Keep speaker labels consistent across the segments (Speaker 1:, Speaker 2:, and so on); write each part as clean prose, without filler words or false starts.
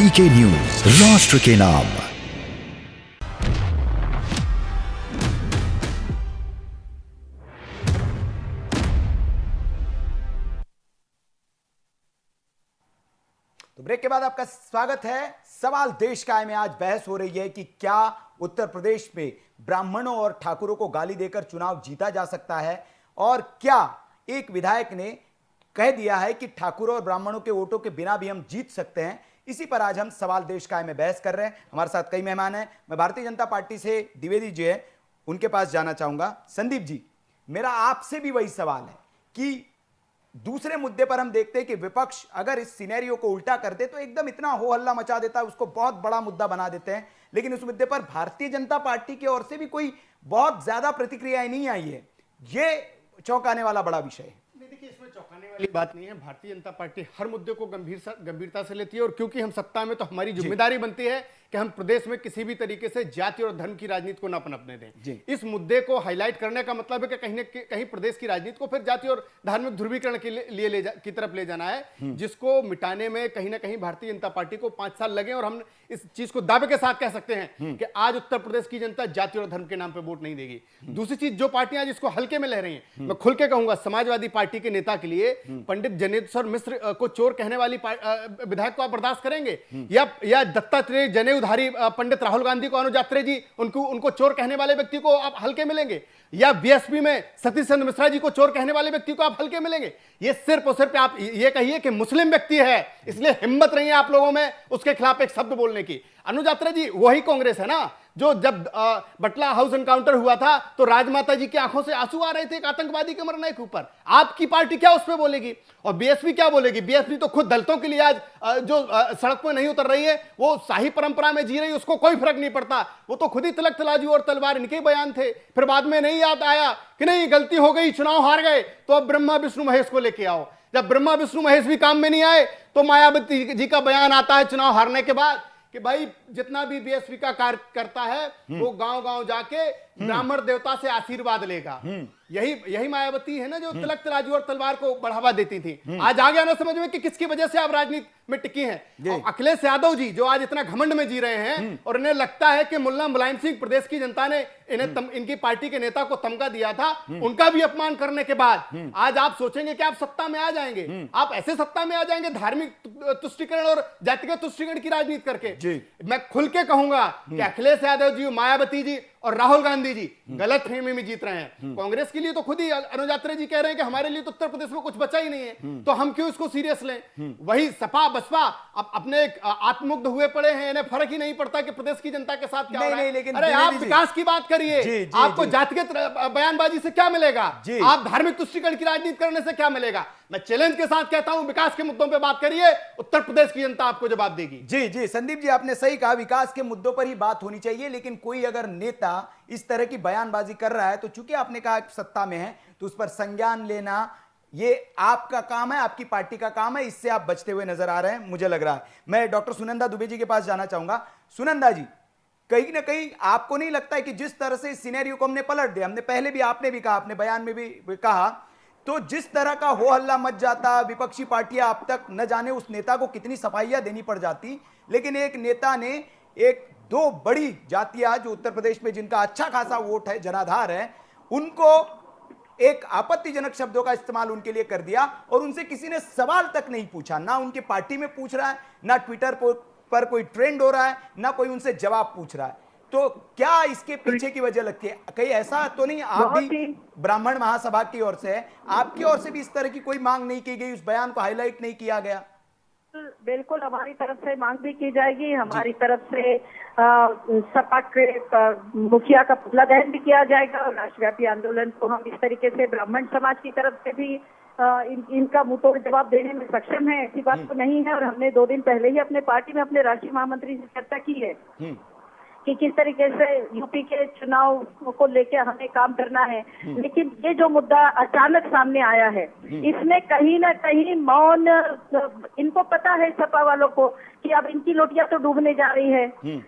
Speaker 1: DK news, राष्ट्र के नाम।
Speaker 2: तो ब्रेक के बाद आपका स्वागत है। सवाल देश का है में आज बहस हो रही है कि क्या उत्तर प्रदेश में ब्राह्मणों और ठाकुरों को गाली देकर चुनाव जीता जा सकता है, और क्या एक विधायक ने कह दिया है कि ठाकुरों और ब्राह्मणों के वोटों के बिना भी हम जीत सकते हैं। इसी पर आज हम सवाल देश का है में बहस कर रहे हैं। हमारे साथ कई मेहमान हैं। मैं भारतीय जनता पार्टी से द्विवेदी जी है, उनके पास जाना चाहूंगा। संदीप जी, मेरा आपसे भी वही सवाल है कि दूसरे मुद्दे पर हम देखते हैं कि विपक्ष अगर इस सिनेरियो को उल्टा कर दे तो एकदम इतना हो हल्ला मचा देता है, उसको बहुत बड़ा मुद्दा बना देते हैं, लेकिन उस मुद्दे पर भारतीय जनता पार्टी की ओर से भी कोई बहुत ज्यादा प्रतिक्रियाएं नहीं आई है। ये चौंकाने वाला बड़ा विषय है।
Speaker 3: देखिए, इसमें चौंकाने वाली बात नहीं है। भारतीय जनता पार्टी हर मुद्दे को गंभीरता से लेती है, और क्योंकि हम सत्ता में तो हमारी जिम्मेदारी बनती है कि हम प्रदेश में किसी भी तरीके से जाति और धर्म की राजनीति को न पनपने दें। इस मुद्दे को हाईलाइट करने का मतलब है कि कहीं न कहीं प्रदेश की राजनीति को फिर जाति और धार्मिक ध्रुवीकरण के लिए की तरफ ले जाना है, जिसको मिटाने में कहीं ना कहीं भारतीय जनता पार्टी को 5 साल लगे। और हम इस चीज को दावे के साथ कह सकते हैं कि आज उत्तर प्रदेश की जनता जाति और धर्म के नाम पर वोट नहीं देगी। दूसरी चीज, जो पार्टियां आज इसको हल्के में ले रही हैं, मैं खुल के कहूंगा, समाजवादी पार्टी के नेता के लिए पंडित जनेश्वर मिश्र को चोर कहने वाली विधायक को आप बर्दाश्त करेंगे, या दत्तात्रेय जनेऊधारी पंडित राहुल गांधी को, अनुज यात्रे जी उनको चोर कहने वाले व्यक्ति को आप हल्के मिलेंगे, या बीएसपी में सतीश चंद्र मिश्रा जी को चोर कहने वाले व्यक्ति को आप हल्के मिलेंगे? ये सिर्फ और सिर्फ आप ये कहिए कि मुस्लिम व्यक्ति है, इसलिए हिम्मत नहीं है आप लोगों में उसके खिलाफ एक शब्द बोलने की। अनुज यात्रे जी वही कांग्रेस है ना जो जब बटला हाउस एनकाउंटर हुआ था तो राजमाता जी की आंखों से आंसू आ रहे थे एक आतंकवादी के मरने के ऊपर। आपकी पार्टी क्या उस पर बोलेगी? और बीएसपी क्या बोलेगी? बीएसपी तो खुद दलितों के लिए आज जो सड़क पर नहीं उतर रही है, वो शाही परंपरा में जी रही है, उसको कोई फर्क नहीं पड़ता। वो तो खुद ही तिलक तराजू और तलवार इनके बयान थे। फिर बाद में नहीं याद आया कि नहीं गलती हो गई, चुनाव हार गए, तो अब ब्रह्मा विष्णु महेश को लेके आओ। जब ब्रह्मा विष्णु महेश भी काम में नहीं आए तो मायावती जी का बयान आता है चुनाव हारने के बाद कि भाई जितना भी बीएसपी का कार्य करता है वो गांव-गांव जाके ब्राह्मण देवता से आशीर्वाद लेगा। यही मायावती है ना जो तिलक तराजू और तलवार को बढ़ावा देती थी। आज आ गया ना समझ में कि किसकी वजह से आप राजनीति में टिकी हैं। और अखिलेश यादव जी जो आज इतना घमंड में जी रहे हैं और इन्हें लगता है कि मुल्ला मुलायम सिंह प्रदेश की जनता ने इनकी पार्टी के नेता को तमगा दिया था, उनका भी अपमान करने के बाद आज आप सोचेंगे कि आप सत्ता में आ जाएंगे। आप ऐसे सत्ता में आ जाएंगे धार्मिक तुष्टीकरण और जातिगत तुष्टीकरण की राजनीति करके। मैं खुल के कहूंगा कि अखिलेश यादव जी, मायावती जी और राहुल गांधी जी गलत फहमी में जीत रहे हैं। कांग्रेस के लिए तो खुद ही अनुज यात्रे जी कह रहे हैं कि हमारे लिए तो उत्तर प्रदेश में कुछ बचा ही नहीं है, तो हम क्यों इसको सीरियस लें? वही सपा बसपा अपने आत्ममुग्ध हुए पड़े हैं, इन्हें फर्क ही नहीं पड़ता कि प्रदेश की जनता के साथ क्या हो रहा है। लेकिन अरे आप विकास की बात करिए, आपको जातिगत बयानबाजी से क्या मिलेगा? आप धार्मिक तुष्टीकरण की राजनीति करने से क्या मिलेगा? मैं चैलेंज के साथ कहता हूं, विकास के मुद्दों पर बात करिए, उत्तर प्रदेश की जनता आपको जवाब देगी।
Speaker 2: जी संदीप जी, आपने सही कहा, विकास के मुद्दों पर ही बात होनी चाहिए। लेकिन कोई अगर नेता इस तरह की बयानबाजी कर रहा है तो चूंकि आपने कहा सत्ता में है तो उस पर संज्ञान लेना ये आपका काम है, आपकी पार्टी का काम है। इससे आप बचते हुए नजर आ रहे हैं, मुझे लग रहा है। मैं डॉक्टर सुनंदा दुबे जी के पास जाना चाहूंगा। सुनंदा जी, कहीं ना कहीं आपको नहीं लगता है कि जिस तरह से इस सिनेरियो को हमने पलट दिया, हमने पहले भी, आपने भी कहा, अपने बयान में भी कहा, तो जिस तरह का हो हल्ला मच जाता, विपक्षी पार्टियां अब तक न जाने उस नेता को कितनी सफाइयां देनी पड़ जाती, लेकिन एक नेता ने एक दो बड़ी जातियां जो उत्तर प्रदेश में जिनका अच्छा खासा वोट है, जनाधार है, उनको एक आपत्तिजनक शब्दों का इस्तेमाल उनके लिए कर दिया और उनसे किसी ने सवाल तक नहीं पूछा। ना उनके पार्टी में पूछ रहा है, ना ट्विटर पर कोई ट्रेंड हो रहा है, ना कोई उनसे जवाब पूछ रहा है। तो क्या इसके पीछे की वजह लगती है? कहीं ऐसा तो नहीं, आप भी ब्राह्मण महासभा की ओर से, आपकी ओर से भी इस तरह की कोई मांग नहीं की गई, उस बयान को हाईलाइट नहीं किया गया?
Speaker 4: बिल्कुल, हमारी तरफ से मांग भी की जाएगी। हमारी तरफ से सपा के मुखिया का पुतला दहन भी किया जाएगा और राष्ट्रव्यापी आंदोलन को हम इस तरीके से ब्राह्मण समाज की तरफ से भी इनका मुंहतोड़ जवाब देने में सक्षम है। ऐसी बात तो नहीं है। और हमने 2 दिन पहले ही अपने पार्टी में अपने राष्ट्रीय महामंत्री से चर्चा की है कि किस तरीके से यूपी के चुनाव को लेकर हमें काम करना है। लेकिन ये जो मुद्दा अचानक सामने आया है, इसमें कहीं ना कहीं मौन, इनको पता है सपा वालों को कि अब इनकी लुटिया तो डूबने जा रही है।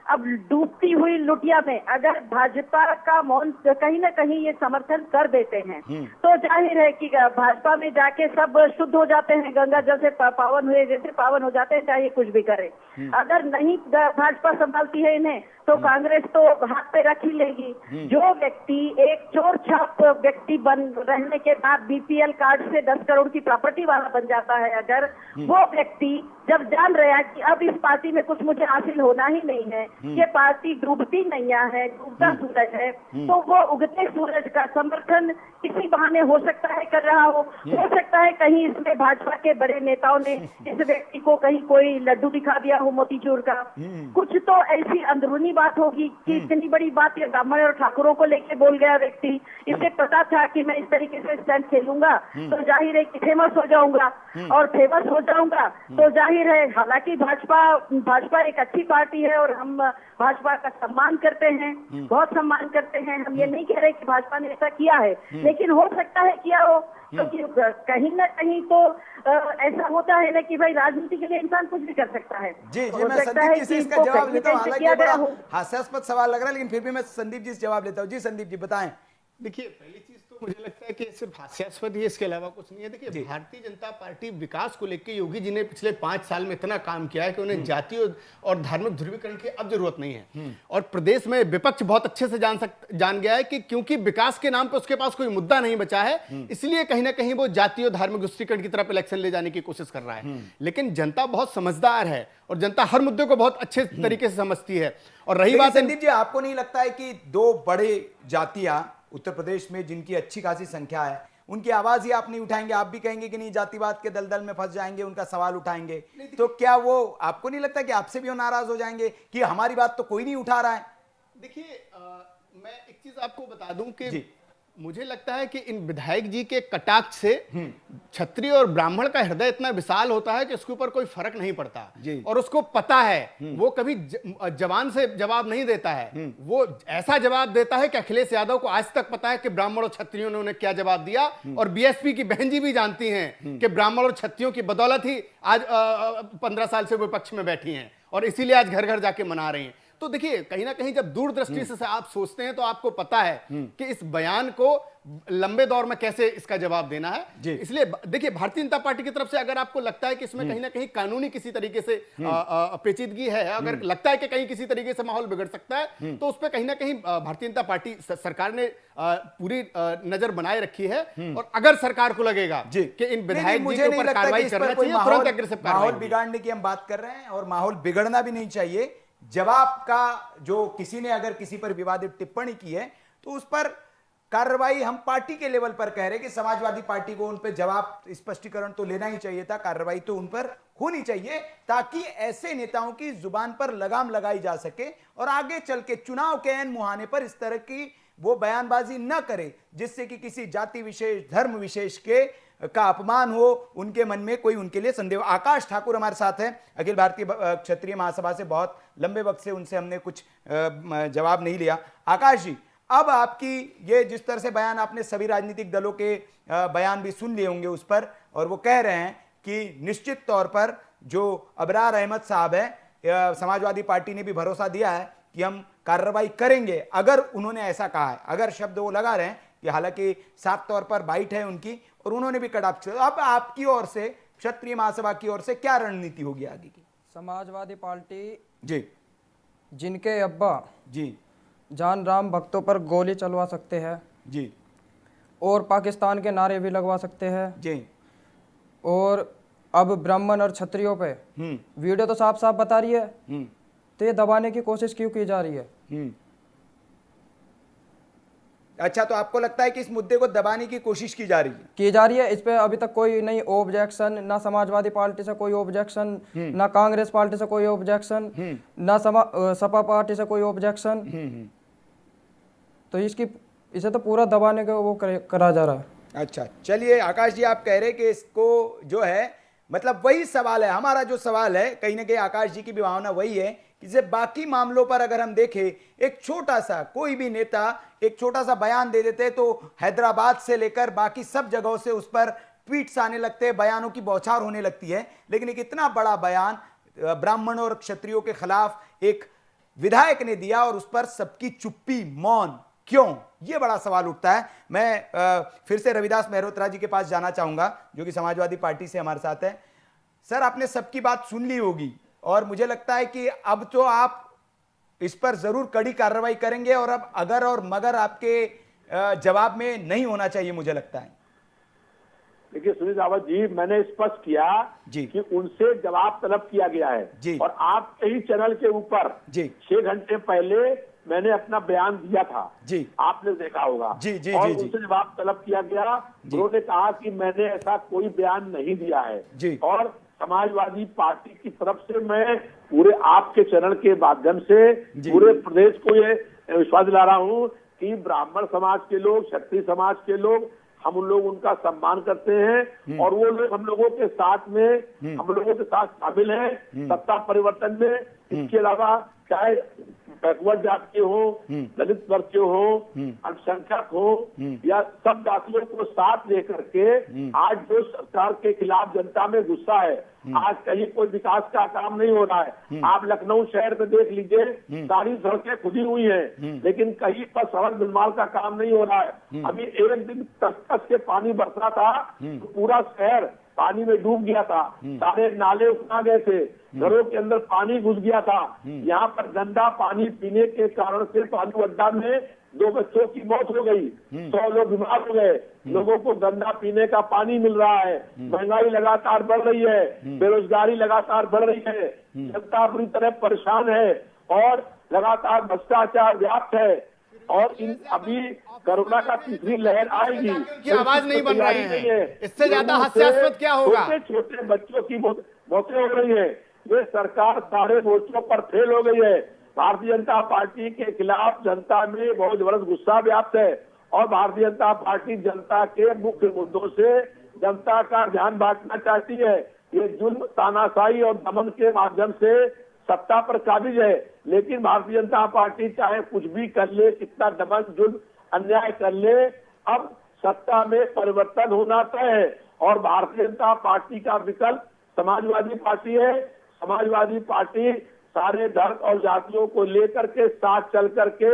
Speaker 4: अब डूबती हुई लुटिया में अगर भाजपा का मौन कहीं ना कहीं ये समर्थन कर देते हैं तो जाहिर है कि भाजपा में जाके सब शुद्ध हो जाते हैं, गंगा जल से पावन हुए जैसे पावन हो जाते हैं, चाहे कुछ भी करे। अगर नहीं भाजपा संभालती है इन्हें तो कांग्रेस तो हाथ पे रख ही लेगी। जो व्यक्ति एक चोर छाप व्यक्ति बन रहने के बाद बीपीएल कार्ड से 10 करोड़ की प्रॉपर्टी वाला बन जाता है, अगर वो व्यक्ति जब जान रहा है कि अब इस पार्टी में कुछ मुझे हासिल होना ही नहीं है, ये पार्टी डूबती नैया है, डूबता सूरज है, तो वो उगते सूरज का समर्थन किसी बहाने हो सकता है कर रहा हो सकता है कहीं इसमें भाजपा के बड़े नेताओं ने इस व्यक्ति को कहीं कोई लड्डू दिखा दिया हो मोतीचूर का। कुछ तो ऐसी अंदरूनी बात होगी कि इतनी बड़ी बात ये ब्राह्मण और ठाकुरों को लेके बोल गया व्यक्ति, इसे पता था कि मैं इस तरीके से स्टैंड खेलूंगा तो जाहिर है कि फेमस हो जाऊंगा, और फेमस हो जाऊंगा तो जाहिर है, हालांकि भाजपा एक अच्छी पार्टी है और हम भाजपा का सम्मान करते हैं, बहुत सम्मान करते हैं। हम ये नहीं कह रहे कि भाजपा ने ऐसा किया है, लेकिन हो सकता है किया हो, क्योंकि कहीं ना कहीं तो ऐसा होता है ना कि भाई राजनीति के लिए इंसान कुछ भी कर सकता है।
Speaker 2: जी जी, मैं संदीप जी से इसका जवाब लेता हूँ, हालांकि बड़ा हास्यास्पद सवाल लग रहा है, लेकिन फिर भी मैं संदीप जी से जवाब लेता हूँ। जी संदीप जी बताएं।
Speaker 3: देखिए, पहली चीज तो मुझे लगता है कि सिर्फ हास्यास्पद ही है, इसके अलावा कुछ नहीं है। देखिए, भारतीय जनता पार्टी विकास को लेकर योगी जी ने पिछले 5 साल में इतना काम किया है कि उन्हें जातीय और धार्मिक ध्रुवीकरण की अब जरूरत नहीं है। और प्रदेश में विपक्ष बहुत अच्छे से जान गया है कि क्योंकि विकास के नाम पर उसके पास कोई मुद्दा नहीं बचा है, इसलिए कहीं ना कहीं वो जातीय और धार्मिक ध्रुवीकरण की तरफ इलेक्शन ले जाने की कोशिश कर रहा है। लेकिन जनता बहुत समझदार है और जनता हर मुद्दे को बहुत अच्छे तरीके से समझती है। और रही बात
Speaker 2: संदीप जी, आपको नहीं लगता है कि 2 बड़े जातियां उत्तर प्रदेश में जिनकी अच्छी खासी संख्या है, उनकी आवाज ही आप नहीं उठाएंगे? आप भी कहेंगे कि नहीं, जातिवाद के दलदल में फंस जाएंगे, उनका सवाल उठाएंगे, तो क्या वो आपको नहीं लगता कि आपसे भी वो नाराज हो जाएंगे कि हमारी बात तो कोई नहीं उठा रहा है?
Speaker 3: देखिए, मैं एक चीज आपको बता दूं कि मुझे लगता है कि इन विधायक जी के कटाक्ष से क्षत्रिय और ब्राह्मण का हृदय इतना विशाल होता है कि उसके ऊपर कोई फर्क नहीं पड़ता, और उसको पता है वो कभी जवान से जवाब नहीं देता है, वो ऐसा जवाब देता है कि अखिलेश यादव को आज तक पता है कि ब्राह्मण और क्षत्रियों ने उन्हें क्या जवाब दिया, और बीएसपी की बहन जी भी जानती हैं कि ब्राह्मण और क्षत्रियों की बदौलत ही आज 15 साल से विपक्ष में बैठी हैं और इसीलिए आज घर घर जाके मना रही हैं। तो देखिए, कहीं ना कहीं जब दूरदृष्टि से आप सोचते हैं तो आपको पता है कि इस बयान को लंबे दौर में कैसे इसका जवाब देना है। इसलिए देखिए, भारतीय जनता पार्टी की तरफ से अगर आपको लगता है कि इसमें कहीं ना कहीं कानूनी किसी तरीके से पेचीदगी है, अगर लगता है कि कहीं किसी तरीके से माहौल बिगड़ सकता है, तो उस पर कहीं ना कहीं भारतीय जनता पार्टी सरकार ने पूरी नजर बनाए रखी है। और अगर सरकार को लगेगा कि इन विधायक जी के ऊपर कार्रवाई करना चाहिए, तुरंत एग्रेसिव
Speaker 2: माहौल बिगाड़ने की हम बात कर रहे हैं, और माहौल बिगड़ना भी नहीं चाहिए। जवाब का जो किसी ने अगर किसी पर विवादित टिप्पणी की है तो उस पर कार्रवाई हम पार्टी के लेवल पर कह रहे हैं कि समाजवादी पार्टी को उन पर जवाब, स्पष्टीकरण तो लेना ही चाहिए था, कार्रवाई तो उन पर होनी चाहिए, ताकि ऐसे नेताओं की जुबान पर लगाम लगाई जा सके और आगे चल के चुनाव के ऐन मुहाने पर इस तरह की वो बयानबाजी न करे जिससे कि किसी जाति विशेष, धर्म विशेष के का अपमान हो, उनके मन में कोई उनके लिए संदेह। आकाश ठाकुर हमारे साथ हैं, अखिल भारतीय क्षत्रिय महासभा से, बहुत लंबे वक्त से उनसे हमने कुछ जवाब नहीं लिया। आकाश जी, अब आपकी ये जिस तरह से बयान, आपने सभी राजनीतिक दलों के बयान भी सुन लिए होंगे उस पर, और वो कह रहे हैं कि निश्चित तौर पर जो अबरार अहमद साहब है, समाजवादी पार्टी ने भी भरोसा दिया है कि हम कार्रवाई करेंगे। अगर उन्होंने ऐसा कहा है, अगर शब्द वो लगा रहे हैं कि हालांकि साफ तौर पर बाइट है उनकी, और उन्होंने भी कटाक्ष, अब आपकी ओर से, क्षत्रिय महासभा की ओर से क्या रणनीति होगी आगे की?
Speaker 5: समाजवादी पार्टी
Speaker 2: जी,
Speaker 5: जिनके अब्बा
Speaker 2: जी
Speaker 5: जान राम भक्तों पर गोली चलवा सकते हैं
Speaker 2: जी,
Speaker 5: और पाकिस्तान के नारे भी लगवा सकते हैं
Speaker 2: जी,
Speaker 5: और अब ब्राह्मण और क्षत्रियों पे वीडियो तो साफ साफ बता रही है, तो ये दबाने की कोशिश क्यों की जा रही है?
Speaker 2: अच्छा, तो आपको लगता है कि इस मुद्दे को दबाने की कोशिश की जा रही है?
Speaker 5: इस पे अभी तक कोई नहीं ऑब्जेक्शन, ना समाजवादी पार्टी से कोई ऑब्जेक्शन, ना कांग्रेस पार्टी से कोई ऑब्जेक्शन, ना सपा पार्टी से कोई ऑब्जेक्शन, तो इसे तो पूरा दबाने का वो करा जा रहा है।
Speaker 2: अच्छा, चलिए आकाश जी, आप कह रहे कि इसको जो है, मतलब वही सवाल है हमारा, जो सवाल है कहीं ना कहीं आकाश जी की भी भावना वही है कि जैसे बाकी मामलों पर अगर हम देखें, एक छोटा सा कोई भी नेता एक छोटा सा बयान दे देते तो हैदराबाद से लेकर बाकी सब जगहों से उस पर ट्वीट्स आने लगते हैं, बयानों की बौछार होने लगती है, लेकिन एक इतना बड़ा बयान ब्राह्मण और क्षत्रियों के खिलाफ एक विधायक ने दिया और उस पर सबकी चुप्पी, मौन क्यों, यह बड़ा सवाल उठता है। मैं फिर से रविदास मेहरोत्रा जी के पास जाना चाहूंगा जो कि समाजवादी पार्टी से हमारे साथ है। सर, आपने सबकी बात सुन ली होगी और मुझे लगता है कि अब तो आप इस पर जरूर कड़ी कार्रवाई करेंगे और अब अगर और मगर आपके जवाब में नहीं होना चाहिए, मुझे लगता है।
Speaker 6: देखिए सुनील रावत जी, मैंने स्पष्ट किया
Speaker 2: जी
Speaker 6: कि उनसे जवाब तलब किया गया है
Speaker 2: जी।
Speaker 6: और आपके ही चैनल के ऊपर
Speaker 2: जी
Speaker 6: 6 घंटे पहले मैंने अपना बयान दिया था
Speaker 2: जी,
Speaker 6: आपने देखा होगा
Speaker 2: जी जी
Speaker 6: और
Speaker 2: जी जी
Speaker 6: उनसे जवाब तलब किया गया। उन्होंने कहा कि मैंने ऐसा कोई बयान नहीं दिया है
Speaker 2: जी।
Speaker 6: और समाजवादी पार्टी की तरफ से मैं पूरे आपके चैनल के माध्यम से पूरे प्रदेश को ये विश्वास दिला रहा हूँ कि ब्राह्मण समाज के लोग, क्षत्रिय समाज के लोग, हम लोग उनका सम्मान करते हैं और वो लोग हम लोगों के साथ में, हम लोगों के साथ शामिल हैं सत्ता परिवर्तन में। इसके अलावा चाहे बैकवर्ड जात के हो, दलित वर्ग के हो, अल्पसंख्यक हो या सब जातियों को साथ लेकर के आज जो सरकार के खिलाफ जनता में गुस्सा है, आज कहीं कोई विकास का काम नहीं हो रहा है। आप लखनऊ शहर में देख लीजिए, सारी सड़कें खुदी हुई हैं लेकिन कहीं पर सड़क निर्माण का काम नहीं हो रहा है। अभी एक दिन कस के पानी बरसा था तो पूरा शहर पानी में डूब गया था, सारे नाले उफना गए थे, घरों के अंदर पानी घुस गया था। यहाँ पर गंदा पानी पीने के कारण से पालू अड्डा में 2 बच्चों की मौत हो गई, 100 लोग बीमार हो गए। लोगों को गंदा पीने का पानी मिल रहा है, महंगाई लगातार बढ़ रही है, बेरोजगारी लगातार बढ़ रही है, जनता बुरी तरह परेशान है और लगातार भ्रष्टाचार व्याप्त है। और इन अभी कोरोना का तीसरी लहर आएगी
Speaker 3: की आवाज नहीं बन रहे हैं, इससे ज्यादा हास्यास्पद क्या होगा।
Speaker 6: छोटे छोटे बच्चों की मौतें हो रही है। ये सरकार सारे मोर्चों पर फेल हो गई है। भारतीय जनता पार्टी के खिलाफ जनता में बहुत जबरदस्त गुस्सा व्याप्त है और भारतीय जनता पार्टी जनता के मुख्य मुद्दों से जनता का ध्यान बांटना चाहती है। ये जुल्म, तानाशाही और दमन के माध्यम से सत्ता पर काबिज है, लेकिन भारतीय जनता पार्टी चाहे कुछ भी कर ले, कितना दमन, जुल्म, अन्याय कर ले, अब सत्ता में परिवर्तन होना तय है और भारतीय जनता पार्टी का विकल्प समाजवादी पार्टी है। समाजवादी पार्टी सारे धर्म और जातियों को लेकर के साथ चल करके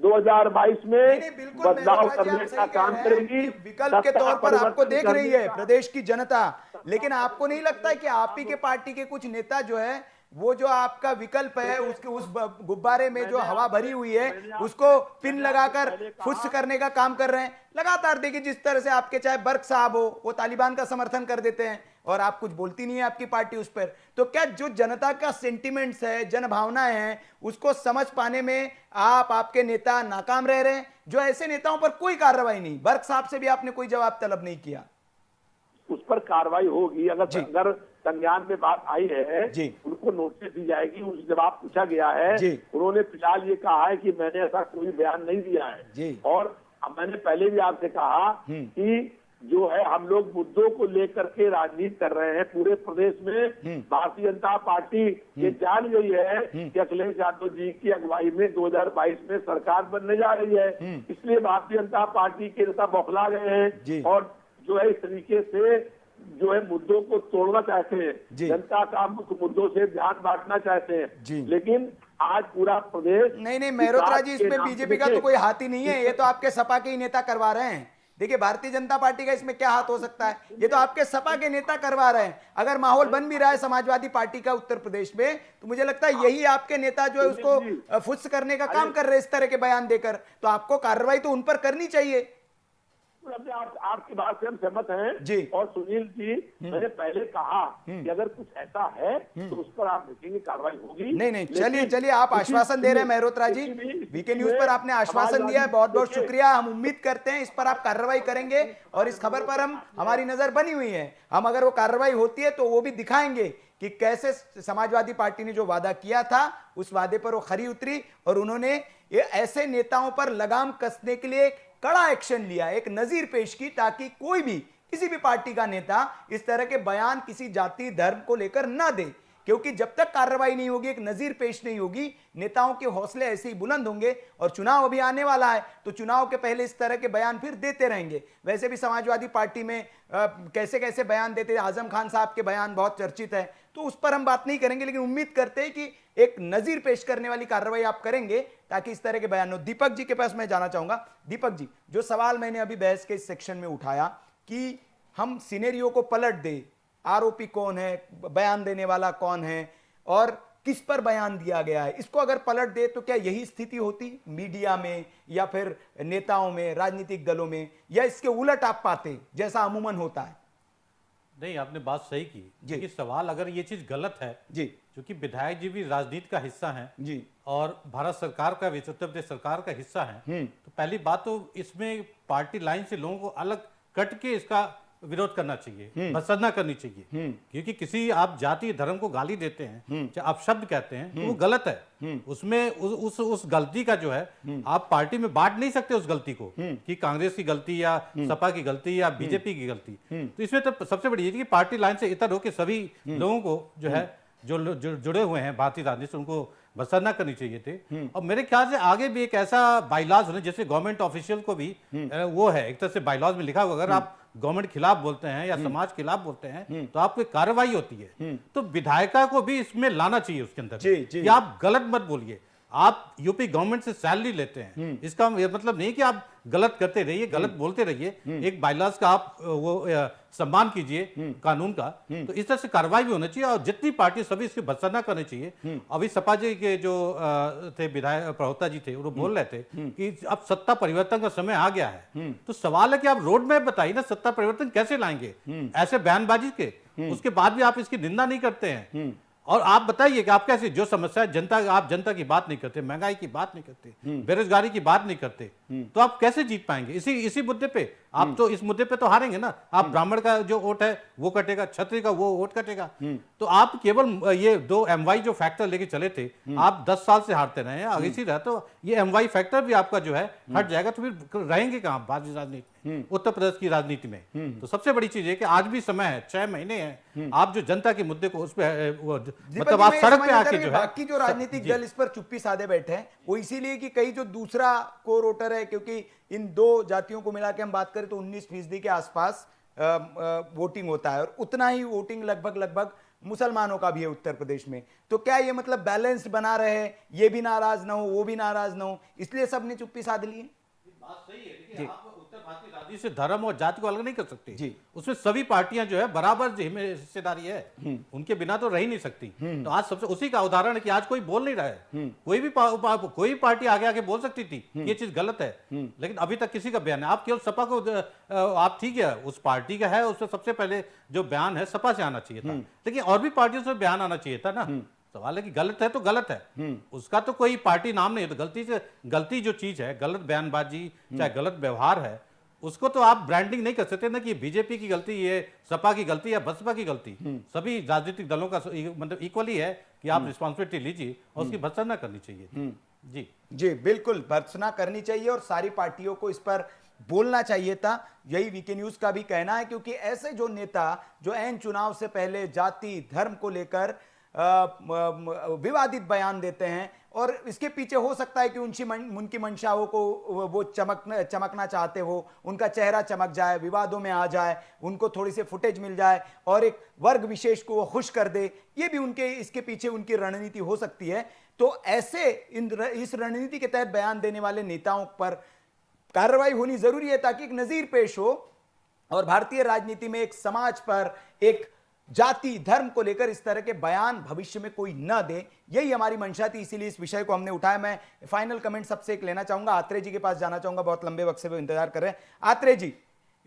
Speaker 6: 2022 में बदलाव करने का काम करेगी।
Speaker 2: विकल्प के तौर पर आपको देख रही है प्रदेश की जनता, लेकिन आपको नहीं लगता है कि आप ही के पार्टी के कुछ नेता जो है वो जो आपका विकल्प है उसके उस गुब्बारे में जो हवा भरी हुई है उसको पिन लगाकर फुस करने का काम कर रहे हैं लगातार। देखिए जिस तरह से आपके चाहे बर्क साहब हो, वो तालिबान का समर्थन कर देते हैं और आप कुछ बोलती नहीं है आपकी पार्टी उस पर। तो क्या जो जनता का सेंटिमेंट्स है, जन भावनाएं हैं, उसको समझ पाने में आपके नेता नाकाम रह रहे हैं? जो ऐसे नेताओं पर कोई कार्रवाई नहीं, बर्क साहब से भी आपने कोई जवाब तलब नहीं किया।
Speaker 6: उस पर कार्रवाई होगी। अगर संज्ञान में बात आई है
Speaker 2: जी,
Speaker 6: उनको नोटिस दी जाएगी, उनसे जवाब पूछा गया है
Speaker 2: जी।
Speaker 6: उन्होंने फिलहाल ये कहा है कि मैंने ऐसा कोई बयान नहीं दिया है
Speaker 2: जी।
Speaker 6: और मैंने पहले भी आपसे कहा कि जो है हम लोग मुद्दों को लेकर के राजनीति कर रहे हैं पूरे प्रदेश में। भारतीय जनता पार्टी ये जान गई है कि अखिलेश यादव जी की अगुवाई में 2022 में सरकार बनने जा रही है, इसलिए भारतीय जनता पार्टी के नेता बौखला गए हैं और जो है इस तरीके से जो है मुद्दों को तोड़ना चाहते हैं, जनता का मुख्य मुद्दों से ध्यान बांटना चाहते हैं। लेकिन आज पूरा प्रदेश
Speaker 2: नहीं मेहरोत्रा जी, इसमें बीजेपी का तो कोई हाथ ही नहीं है, ये तो आपके सपा के ही नेता करवा रहे हैं। देखिए भारतीय जनता पार्टी का इसमें क्या हाथ हो सकता है, ये तो आपके सपा के नेता करवा रहे हैं। अगर माहौल बन भी रहा है समाजवादी पार्टी का उत्तर प्रदेश में, तो मुझे लगता है यही आपके नेता जो है उसको फुस करने का काम कर रहे हैं इस तरह के बयान देकर। तो आपको कार्रवाई तो उन पर करनी चाहिए।
Speaker 6: आपकी बात से हम सहमत हैं जी। और सुनील जी, मैंने पहले कहा कि अगर कुछ ऐसा है तो उस पर आप देखेंगे कार्रवाई होगी।
Speaker 2: नहीं चलिए आप आश्वासन दे रहे हैं मेहरोत्रा जी, वीके न्यूज पर आपने आश्वासन दिया है, बहुत बहुत शुक्रिया। हम उम्मीद करते हैं इस पर आप कार्रवाई करेंगे और इस खबर पर हमारी नजर बनी हुई है। हम अगर वो कार्रवाई होती है तो वो भी दिखाएंगे कि कैसे समाजवादी पार्टी ने जो वादा किया था उस वादे पर वो खरी उतरी और उन्होंने ऐसे नेताओं पर लगाम कसने के लिए कड़ा एक्शन लिया, एक नजीर पेश की, ताकि कोई भी किसी भी पार्टी का नेता इस तरह के बयान किसी जाति धर्म को लेकर ना दे। क्योंकि जब तक कार्रवाई नहीं होगी, एक नजीर पेश नहीं होगी, नेताओं के हौसले ऐसे ही बुलंद होंगे और चुनाव अभी आने वाला है तो चुनाव के पहले इस तरह के बयान फिर देते रहेंगे। वैसे भी समाजवादी पार्टी में कैसे कैसे बयान देते, आजम खान साहब के बयान बहुत चर्चित है, तो उस पर हम बात नहीं करेंगे, लेकिन उम्मीद करते हैं कि एक नजीर पेश करने वाली कार्रवाई आप करेंगे ताकि इस तरह के बयान हो। दीपक जी के पास मैं जाना चाहूंगा। दीपक जी, जो सवाल मैंने अभी बहस के इस सेक्शन में उठाया कि हम सिनेरियो को पलट दे, आरोपी कौन है, बयान देने वाला कौन है और किस पर बयान दिया गया है, इसको अगर पलट दे तो क्या यही स्थिति होती मीडिया में या फिर नेताओं में, राजनीतिक दलों में, या इसके उलट आप पाते जैसा अमूमन होता है?
Speaker 7: नहीं, आपने बात सही की
Speaker 2: जी।
Speaker 7: कि सवाल अगर ये चीज गलत है
Speaker 2: जी
Speaker 7: क्योंकि विधायक जी भी राजनीति का हिस्सा हैं
Speaker 2: जी
Speaker 7: और भारत सरकार का भी, उत्तर प्रदेश सरकार का हिस्सा है, तो पहली बात तो इसमें पार्टी लाइन से लोगों को अलग कट के इसका विरोध करना चाहिए, भत्सना करनी चाहिए। क्योंकि किसी आप जाति धर्म को गाली देते हैं, चाहे आप शब्द कहते हैं, तो वो गलत है। उसमें उस गलती का जो है आप पार्टी में बांट नहीं सकते उस गलती को कि कांग्रेस की गलती या सपा की गलती या बीजेपी की गलती। तो इसमें तो सबसे बड़ी चीज कि पार्टी लाइन से इतर होकर सभी लोगों को जो है जो जुड़े हुए हैं भारतीय राजनीति से, उनको भत्सना करनी चाहिए थे। और मेरे ख्याल से आगे भी एक ऐसा बाइलॉज होने, जैसे गवर्नमेंट ऑफिशियल को भी वो है एक तरह से बाइलॉज में लिखा हुआ, अगर आप गवर्नमेंट खिलाफ बोलते हैं या समाज खिलाफ बोलते हैं तो आपको कार्रवाई होती है। तो विधायिका को भी इसमें लाना चाहिए उसके अंदर कि आप गलत मत बोलिए। आप यूपी गवर्नमेंट से सैलरी लेते हैं, इसका मतलब नहीं कि आप गलत करते रहिए, गलत बोलते रहिए। एक बाइलॉज का आप वो सम्मान कीजिए कानून का। तो इस तरह से कार्रवाई भी होनी चाहिए और जितनी पार्टी सभी इसकी भत्सना करनी चाहिए। अभी सपा जी के जो थे विधायक प्रवक्ता जी थे, वो बोल रहे थे कि अब सत्ता परिवर्तन का समय आ गया है। तो सवाल है कि आप रोड मैप बताइए ना, सत्ता परिवर्तन कैसे लाएंगे? ऐसे बयानबाजी के उसके बाद भी आप इसकी निंदा नहीं करते हैं। और आप बताइए कि आप कैसे, जो समस्या जनता, आप जनता की बात नहीं करते, महंगाई की बात नहीं करते, बेरोजगारी की बात नहीं करते, तो आप कैसे जीत पाएंगे? इसी मुद्दे पे आप तो इस मुद्दे पे तो हारेंगे ना। आप ब्राह्मण का जो वोट है वो कटेगा, क्षत्रिय का वो वोट कटेगा। तो आप केवल ये 2 MY जो फैक्टर लेके चले थे, आप 10 साल से हारते रहे हैं, आगे इसी रहा तो ये MY फैक्टर भी आपका जो है हट जाएगा, तो फिर रहेंगे कहाँ भारतीय राजनीति, उत्तर प्रदेश की राजनीति में? तो सबसे बड़ी चीज है कि आज भी समय है, 6 महीने हैं, आप जो जनता के मुद्दे को उस पर मतलब आप सड़क पे आके जो है,
Speaker 2: बाकी जो राजनीतिक दल इस पर चुप्पी साधे बैठे हैं, वो इसीलिए कि कई जो दूसरा कोर वोटर है, क्योंकि इन 2 जातियों को मिला के हम बात करें तो 19% के आसपास वोटिंग होता है और उतना ही वोटिंग लगभग मुसलमानों का भी है उत्तर प्रदेश में। तो क्या ये मतलब बैलेंस्ड बना रहे, ये भी नाराज ना हो, वो भी नाराज ना हो, इसलिए सबने चुप्पी साध ली है?
Speaker 7: बात सही है, देखिए आप उत्तर भारतीय राजनीति से धर्म और जाति को अलग नहीं कर सकते
Speaker 2: जी।
Speaker 7: उसमें सभी पार्टियां जो है बराबर हिस्सेदारी है, उनके बिना तो रह ही नहीं सकती। तो आज सबसे उसी का उदाहरण है कि आज कोई बोल नहीं रहा है। कोई पार्टी आगे बोल सकती थी ये चीज गलत है, लेकिन अभी तक किसी का बयान है। आप केवल सपा को आप ठीक है, उस पार्टी का है, उससे सबसे पहले जो बयान है सपा से आना चाहिए था, लेकिन और भी पार्टियों से बयान आना चाहिए था ना। सवाल है कि गलत है तो गलत है, उसका तो कोई पार्टी नाम नहीं है। तो गलती जो चीज है, गलत बयानबाजी चाहे गलत व्यवहार है, उसको तो आप ब्रांडिंग नहीं कर सकते ना कि बीजेपी की गलती, ये सपा की गलती या बसपा की गलती। सभी राजनीतिक दलों का मतलब इक्वली है कि आप रिस्पॉन्सिबिलिटी लीजिए और उसकी भर्त्सना करनी चाहिए। जी
Speaker 2: जी बिल्कुल, भर्त्सना करनी चाहिए और सारी पार्टियों को इस पर बोलना चाहिए था। यही वीके न्यूज का भी कहना है, क्योंकि ऐसे जो नेता जो ऐन चुनाव से पहले जाति धर्म को लेकर विवादित बयान देते हैं और इसके पीछे हो सकता है कि उनकी मंशाओं को वो चमकना चाहते हो, उनका चेहरा चमक जाए, विवादों में आ जाए, उनको थोड़ी सी फुटेज मिल जाए और एक वर्ग विशेष को वो खुश कर दे, ये भी उनके इसके पीछे उनकी रणनीति हो सकती है। तो ऐसे इस रणनीति के तहत बयान देने वाले नेताओं पर कार्रवाई होनी जरूरी है ताकि एक नजीर पेश हो और भारतीय राजनीति में एक समाज पर, एक जाति धर्म को लेकर इस तरह के बयान भविष्य में कोई न दे। यही हमारी मंशा थी, इसीलिए इस विषय को हमने उठाया। मैं फाइनल कमेंट सबसे एक लेना चाहूंगा, आत्रे जी के पास जाना चाहूंगा, बहुत लंबे वक्त से वो इंतजार कर रहे हैं। आत्रे जी,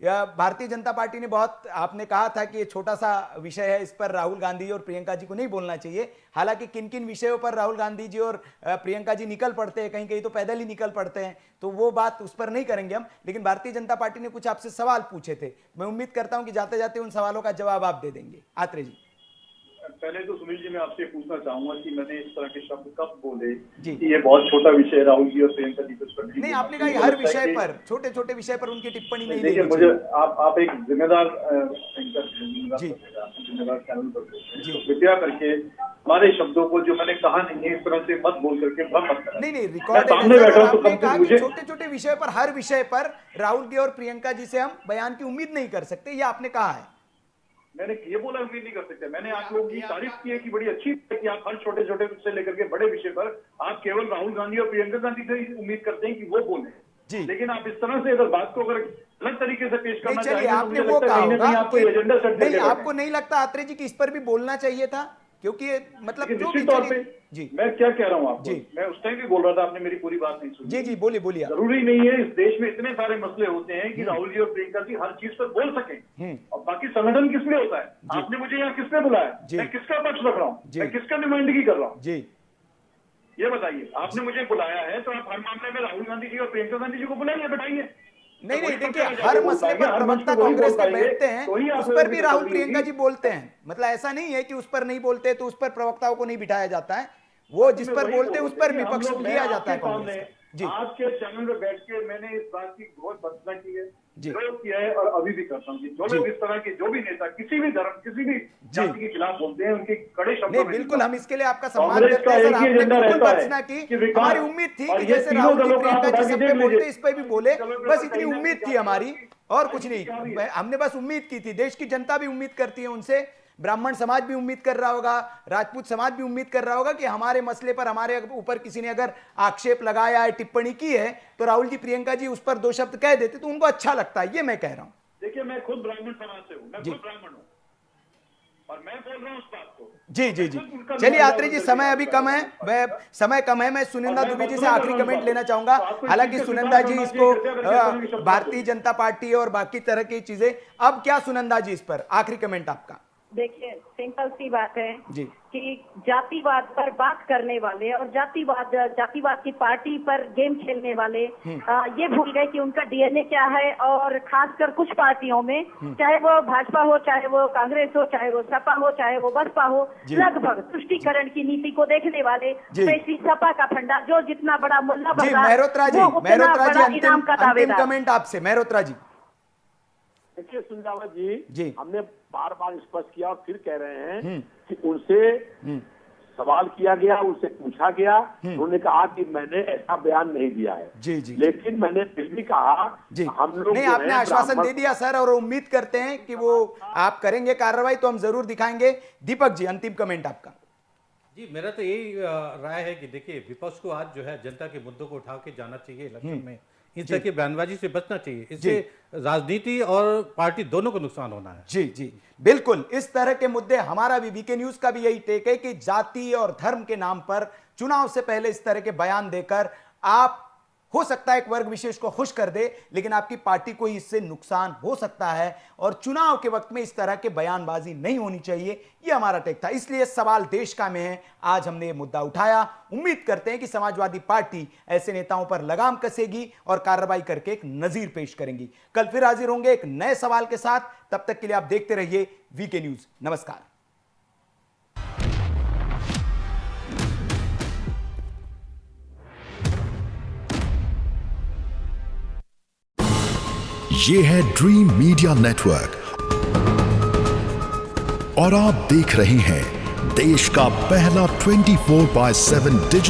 Speaker 2: भारतीय जनता पार्टी ने बहुत, आपने कहा था कि ये छोटा सा विषय है, इस पर राहुल गांधी और प्रियंका जी को नहीं बोलना चाहिए। हालांकि किन किन विषयों पर राहुल गांधी जी और प्रियंका जी निकल पड़ते हैं, कहीं कहीं तो पैदल ही निकल पड़ते हैं, तो वो बात उस पर नहीं करेंगे हम। लेकिन भारतीय जनता पार्टी ने कुछ आपसे सवाल पूछे थे, मैं उम्मीद करता हूं कि जाते जाते उन सवालों का जवाब आप दे देंगे। आत्रे जी,
Speaker 8: पहले तो सुनील जी मैं आपसे पूछना चाहूंगा कि मैंने इस तरह के शब्द कब बोले
Speaker 2: जी
Speaker 8: कि ये बहुत छोटा विषय राहुल जी और प्रियंका जी पर
Speaker 2: नहीं, आपने कहा हर विषय पर, छोटे छोटे विषय पर उनकी टिप्पणी नहीं
Speaker 8: देखिए,
Speaker 2: लेनी
Speaker 8: मुझे
Speaker 2: चाहिए।
Speaker 8: आप एक जिम्मेदार
Speaker 2: जी।
Speaker 8: जिम्मेदार चैनल पर तो कृपया करके हमारे शब्दों को जो मैंने कहा नहीं है इस तरह से मत बोल करके भ्रम मत करें।
Speaker 2: नहीं रिकॉर्ड
Speaker 8: सामने बैठा हूं तो
Speaker 2: आपने
Speaker 8: कम
Speaker 2: कहा
Speaker 8: से
Speaker 2: कि
Speaker 8: मुझे
Speaker 2: छोटे छोटे विषय पर, हर विषय पर राहुल जी और प्रियंका जी से हम बयान की उम्मीद नहीं कर सकते, ये आपने कहा है।
Speaker 8: मैंने ये बोला उम्मीद नहीं कर सकते। मैंने आप लोगों की तारीफ की है कि बड़ी अच्छी है कि आप हर छोटे छोटे से लेकर के बड़े विषय पर आप केवल राहुल गांधी और प्रियंका गांधी से ही उम्मीद करते हैं कि वो बोले
Speaker 2: जी।
Speaker 8: लेकिन आप इस तरह से अगर बात को अगर गलत तरीके से पेश करना
Speaker 2: चलिए,
Speaker 8: चाहेंगे तो
Speaker 2: आपने
Speaker 8: मुझे
Speaker 2: वो
Speaker 8: लगता
Speaker 2: कहा
Speaker 8: है कहीं ना कहीं
Speaker 2: होगा
Speaker 8: आपको एजेंडा सेट
Speaker 2: नहीं,
Speaker 8: करके
Speaker 2: आपको नहीं लगता आत्रे जी कि इस पर भी बोलना चाहिए था? क्योंकि ये मतलब जो भी
Speaker 8: निश्चित तौर पे
Speaker 2: जी
Speaker 8: मैं क्या कह रहा हूँ आपको,
Speaker 2: जी।
Speaker 8: मैं उस टाइम भी बोल रहा था, आपने मेरी पूरी बात नहीं सुनी।
Speaker 2: जी जी बोलिए बोलिए आप।
Speaker 8: जरूरी नहीं है, इस देश में इतने सारे मसले होते हैं कि राहुल जी और प्रियंका जी हर चीज पर बोल सकें। और बाकी संगठन किस लिए होता है? आपने मुझे यहाँ किसने बुलाया?
Speaker 2: जी।
Speaker 8: मैं किसका पक्ष रख रहा हूँ?
Speaker 2: जी।
Speaker 8: मैं किसका नुमाइंदगी कर रहा हूँ?
Speaker 2: जी
Speaker 8: ये बताइए। आपने मुझे बुलाया है तो आप हर मामले में राहुल गांधी जी और प्रियंका गांधी जी को बुलाइए, बैठाइए।
Speaker 2: नहीं नहीं,
Speaker 8: वही
Speaker 2: देखिए
Speaker 8: पर
Speaker 2: हर
Speaker 8: बोल
Speaker 2: मसले
Speaker 8: पाएंगे,
Speaker 2: पर
Speaker 8: हर मंच
Speaker 2: प्रवक्ता
Speaker 8: पे वही
Speaker 2: कांग्रेस
Speaker 8: बोल
Speaker 2: के
Speaker 8: पाएंगे,
Speaker 2: बैठते हैं,
Speaker 8: तो ही आप
Speaker 2: उस पर
Speaker 8: लोगों
Speaker 2: भी
Speaker 8: की
Speaker 2: राहुल
Speaker 8: तसल्ली
Speaker 2: प्रियंका
Speaker 8: होगी।
Speaker 2: जी बोलते हैं। मतलब ऐसा नहीं है कि उस पर नहीं बोलते तो उस पर प्रवक्ताओं को नहीं बिठाया जाता है, वो जिस पर बोलते हैं उस पर विपक्ष लिया जाता है कांग्रेस का। जी
Speaker 8: आपके चैनल में बैठ के मैंने इस बात की बहुत भर्त्सना की है,
Speaker 2: जी।
Speaker 8: विरोध किया है और अभी भी करता हूँ कि जो लोग इस तरह के, जो भी नेता किसी भी धर्म, किसी भी जाति के खिलाफ बोलते हैं, उनके कड़े शब्दों
Speaker 2: नहीं
Speaker 8: में
Speaker 2: बिल्कुल, हम इसके लिए आपका सम्मान
Speaker 8: कांग्रेस
Speaker 2: करते
Speaker 8: का
Speaker 2: हैं सर।
Speaker 8: एक ही
Speaker 2: आपने
Speaker 8: एजेंडा
Speaker 2: बिल्कुल
Speaker 8: रहता है
Speaker 2: भर्त्सना की,
Speaker 8: कि विकास,
Speaker 2: हमारी उम्मीद थी
Speaker 8: और
Speaker 2: कि
Speaker 8: ये
Speaker 2: जैसे
Speaker 8: तीनों
Speaker 2: राहुल जी
Speaker 8: दलों का आप
Speaker 2: प्रियंका जी
Speaker 8: उठा
Speaker 2: सब
Speaker 8: के
Speaker 2: पे
Speaker 8: देख
Speaker 2: बोलते
Speaker 8: लीजिए।
Speaker 2: इस पे भी बोले,
Speaker 8: चलो,
Speaker 2: बस
Speaker 8: चलो,
Speaker 2: इतनी
Speaker 8: कहीं ना
Speaker 2: उम्मीद
Speaker 8: कहीं
Speaker 2: थी हमारी और कुछ
Speaker 8: क्या भी
Speaker 2: नहीं।
Speaker 8: है?
Speaker 2: हमने बस उम्मीद की थी, देश की जनता भी उम्मीद करती है उनसे, ब्राह्मण समाज भी उम्मीद कर रहा होगा, राजपूत समाज भी उम्मीद कर रहा होगा कि हमारे मसले पर हमारे ऊपर किसी ने अगर आक्षेप लगाया है, टिप्पणी की है, तो राहुल जी प्रियंका जी उस पर दो शब्द कह देते तो उनको अच्छा लगता है। ये मैं कह रहा हूं।
Speaker 8: देखिए, मैं खुद ब्राह्मण समाज से हूँ, मैं खुद ब्राह्मण हूँ और मैं बोल रहा हूँ उस बात को।
Speaker 2: जी जी जी चलिए आत्रे जी, समय अभी कम है, समय कम है। मैं सुनंदा दुबे जी से आखिरी कमेंट लेना चाहूंगा। हालांकि सुनंदा जी इसको भारतीय जनता पार्टी और बाकी तरह की चीजें, अब क्या सुनंदा जी इस पर आखिरी कमेंट आपका?
Speaker 4: देखिए, सिंपल सी बात है
Speaker 2: जी
Speaker 4: कि जातिवाद पर बात करने वाले और जातिवाद की पार्टी पर गेम खेलने वाले ये भूल गए कि उनका डीएनए क्या है। और खासकर कुछ पार्टियों में, चाहे वो भाजपा हो, चाहे वो कांग्रेस हो, चाहे वो सपा हो, चाहे वो बसपा हो, लगभग तुष्टीकरण की नीति को देखने वाले, स्पेशली सपा का फंडा जो जितना बड़ा मुल्ला
Speaker 2: जी
Speaker 4: बना
Speaker 2: मेहरोत्रा जी,
Speaker 4: वो उतना बड़ा इनाम का
Speaker 2: अंतिम
Speaker 4: दावेदार।
Speaker 2: कमेंट आपसे मेहरोत्रा जी।
Speaker 6: देखिए सुंदावत जी,
Speaker 2: जी।
Speaker 6: हमने बार बार स्पष्ट किया और फिर कह रहे हैं कि उनसे सवाल किया गया, उनसे पूछा गया, उन्होंने कहा कि मैंने ऐसा बयान नहीं दिया है।
Speaker 2: जी जी
Speaker 6: लेकिन मैंने फिर भी कहा
Speaker 2: जी,
Speaker 6: हम लोग
Speaker 2: नहीं
Speaker 6: जो
Speaker 2: आपने
Speaker 6: हैं,
Speaker 2: आश्वासन
Speaker 6: ब्राह्मण-
Speaker 2: दे दिया सर, और उम्मीद करते हैं कि वो आप करेंगे कार्रवाई, तो हम जरूर दिखाएंगे। दीपक जी, अंतिम कमेंट आपका।
Speaker 7: जी, मेरा तो यही राय है कि देखिए, विपक्ष को आज जो है जनता के मुद्दों को उठा के जाना चाहिए इलेक्शन में। इस तरह की बयानबाजी से बचना चाहिए, इससे राजनीति और पार्टी दोनों को नुकसान होना है।
Speaker 2: जी जी बिल्कुल, इस तरह के मुद्दे, हमारा भी वीके न्यूज का भी यही टेक है कि जाति और धर्म के नाम पर चुनाव से पहले इस तरह के बयान देकर आप हो सकता है एक वर्ग विशेष को खुश कर दे, लेकिन आपकी पार्टी को इससे नुकसान हो सकता है। और चुनाव के वक्त में इस तरह के बयानबाजी नहीं होनी चाहिए, यह हमारा टेक था। इसलिए सवाल देश का में है, आज हमने ये मुद्दा उठाया। उम्मीद करते हैं कि समाजवादी पार्टी ऐसे नेताओं पर लगाम कसेगी और कार्रवाई करके एक नजीर पेश करेंगी। कल फिर हाजिर होंगे एक नए सवाल के साथ, तब तक के लिए आप देखते रहिए वीके न्यूज। नमस्कार।
Speaker 1: ये है ड्रीम मीडिया नेटवर्क और आप देख रहे हैं देश का पहला 24/7 डिजिटल